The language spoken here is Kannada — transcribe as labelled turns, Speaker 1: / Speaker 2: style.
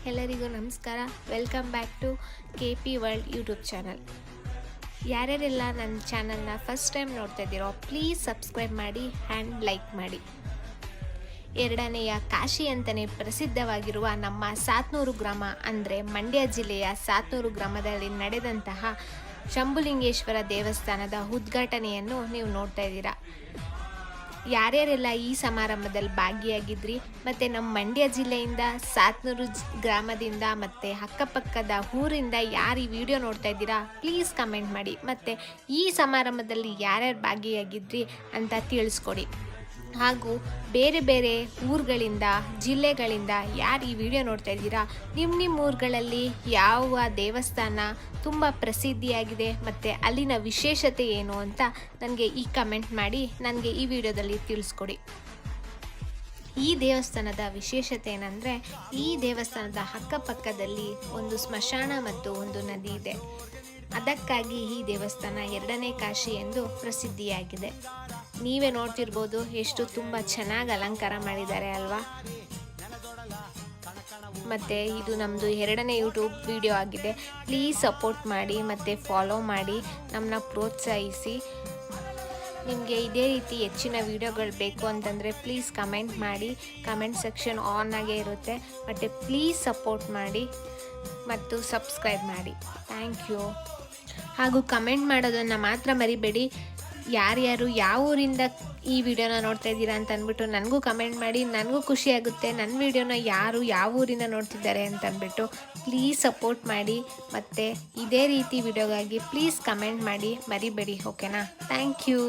Speaker 1: ಎಲ್ಲರಿಗೂ ನಮಸ್ಕಾರ. Welcome back to KP world YouTube channel. ಯಾರ್ಯಾರೆಲ್ಲ ನನ್ನ ಚಾನಲ್ನ ಫಸ್ಟ್ ಟೈಮ್ ನೋಡ್ತಾ ಇದ್ದೀರೋ ಪ್ಲೀಸ್ ಸಬ್ಸ್ಕ್ರೈಬ್ ಮಾಡಿ ಆ್ಯಂಡ್ ಲೈಕ್ ಮಾಡಿ. ಎರಡನೆಯ ಕಾಶಿ ಅಂತಲೇ ಪ್ರಸಿದ್ಧವಾಗಿರುವ ನಮ್ಮ ಸಾತ್ನೂರು ಗ್ರಾಮ ಅಂದರೆ ಮಂಡ್ಯ ಜಿಲ್ಲೆಯ ಸಾತ್ನೂರು ಗ್ರಾಮದಲ್ಲಿ ನಡೆದಂತಹ ಶಂಭುಲಿಂಗೇಶ್ವರ ದೇವಸ್ಥಾನದ ಉದ್ಘಾಟನೆಯನ್ನು ನೀವು ನೋಡ್ತಾ ಇದ್ದೀರಾ. ಯಾರ್ಯಾರೆಲ್ಲ ಈ ಸಮಾರಂಭದಲ್ಲಿ ಭಾಗಿಯಾಗಿದ್ರಿ ಮತ್ತು ನಮ್ಮ ಮಂಡ್ಯ ಜಿಲ್ಲೆಯಿಂದ ಸಾತ್ನೂರು ಗ್ರಾಮದಿಂದ ಮತ್ತು ಅಕ್ಕಪಕ್ಕದ ಊರಿಂದ ಯಾರು ಈ ವಿಡಿಯೋ ನೋಡ್ತಾ ಇದ್ದೀರಾ ಪ್ಲೀಸ್ ಕಮೆಂಟ್ ಮಾಡಿ. ಮತ್ತು ಈ ಸಮಾರಂಭದಲ್ಲಿ ಯಾರ್ಯಾರು ಭಾಗಿಯಾಗಿದ್ರಿ ಅಂತ ತಿಳಿಸ್ಕೊಡಿ. ಹಾಗೂ ಬೇರೆ ಬೇರೆ ಊರುಗಳಿಂದ ಜಿಲ್ಲೆಗಳಿಂದ ಯಾರು ಈ ವಿಡಿಯೋ ನೋಡ್ತಾ ಇದ್ದೀರಾ ನಿಮ್ಮ ಊರುಗಳಲ್ಲಿ ಯಾವ ದೇವಸ್ಥಾನ ತುಂಬ ಪ್ರಸಿದ್ಧಿಯಾಗಿದೆ ಮತ್ತು ಅಲ್ಲಿನ ವಿಶೇಷತೆ ಏನು ಅಂತ ನನಗೆ ಈ ಕಮೆಂಟ್ ಮಾಡಿ ನನಗೆ ಈ ವಿಡಿಯೋದಲ್ಲಿ ತಿಳಿಸ್ಕೊಡಿ. ಈ ದೇವಸ್ಥಾನದ ವಿಶೇಷತೆ ಏನಂದರೆ ಈ ದೇವಸ್ಥಾನದ ಅಕ್ಕಪಕ್ಕದಲ್ಲಿ ಒಂದು ಸ್ಮಶಾನ ಮತ್ತು ಒಂದು ನದಿ ಇದೆ. ಅದಕ್ಕಾಗಿ ಈ ದೇವಸ್ಥಾನ ಎರಡನೇ ಕಾಶಿ ಎಂದು ಪ್ರಸಿದ್ಧಿಯಾಗಿದೆ. ನೀವೇ ನೋಡ್ತಿರ್ಬೋದು ಎಷ್ಟು ತುಂಬ ಚೆನ್ನಾಗಿ ಅಲಂಕಾರ ಮಾಡಿದ್ದಾರೆ ಅಲ್ವಾ. ಮತ್ತು ಇದು ನಮ್ಮದು ಎರಡನೇ ಯೂಟ್ಯೂಬ್ ವಿಡಿಯೋ ಆಗಿದೆ. ಪ್ಲೀಸ್ ಸಪೋರ್ಟ್ ಮಾಡಿ ಮತ್ತು ಫಾಲೋ ಮಾಡಿ, ನಮ್ಮನ್ನ ಪ್ರೋತ್ಸಾಹಿಸಿ. ನಿಮಗೆ ಇದೇ ರೀತಿ ಹೆಚ್ಚಿನ ವಿಡಿಯೋಗಳು ಬೇಕು ಅಂತಂದರೆ ಪ್ಲೀಸ್ ಕಮೆಂಟ್ ಮಾಡಿ. ಕಮೆಂಟ್ ಸೆಕ್ಷನ್ ಆನ್ ಆಗೇ ಇರುತ್ತೆ. ಮತ್ತು ಪ್ಲೀಸ್ ಸಪೋರ್ಟ್ ಮಾಡಿ ಮತ್ತು ಸಬ್ಸ್ಕ್ರೈಬ್ ಮಾಡಿ. Thank you. ಹಾಗೂ ಕಮೆಂಟ್ ಮಾಡೋದನ್ನು ಮಾತ್ರ ಮರಿಬೇಡಿ. ಯಾರ್ಯಾರು ಯಾವ ಊರಿಂದ ಈ ವಿಡಿಯೋನ ನೋಡ್ತಾ ಇದ್ದೀರಾ ಅಂತ ಅಂದ್ಬಿಟ್ಟು ನನಗೂ ಕಮೆಂಟ್ ಮಾಡಿ. ನನಗೂ ಖುಷಿಯಾಗುತ್ತೆ ನನ್ನ ವಿಡಿಯೋನ ಯಾರು ಯಾವ ಊರಿಂದ ನೋಡ್ತಿದ್ದಾರೆ ಅಂತ ಅಂದ್ಬಿಟ್ಟು. ಪ್ಲೀಸ್ ಸಪೋರ್ಟ್ ಮಾಡಿ ಮತ್ತು ಇದೇ ರೀತಿ ವಿಡಿಯೋಗಾಗಿ ಪ್ಲೀಸ್ ಕಮೆಂಟ್ ಮಾಡಿ ಮರಿಬೇಡಿ. ಓಕೆನಾ? Thank you.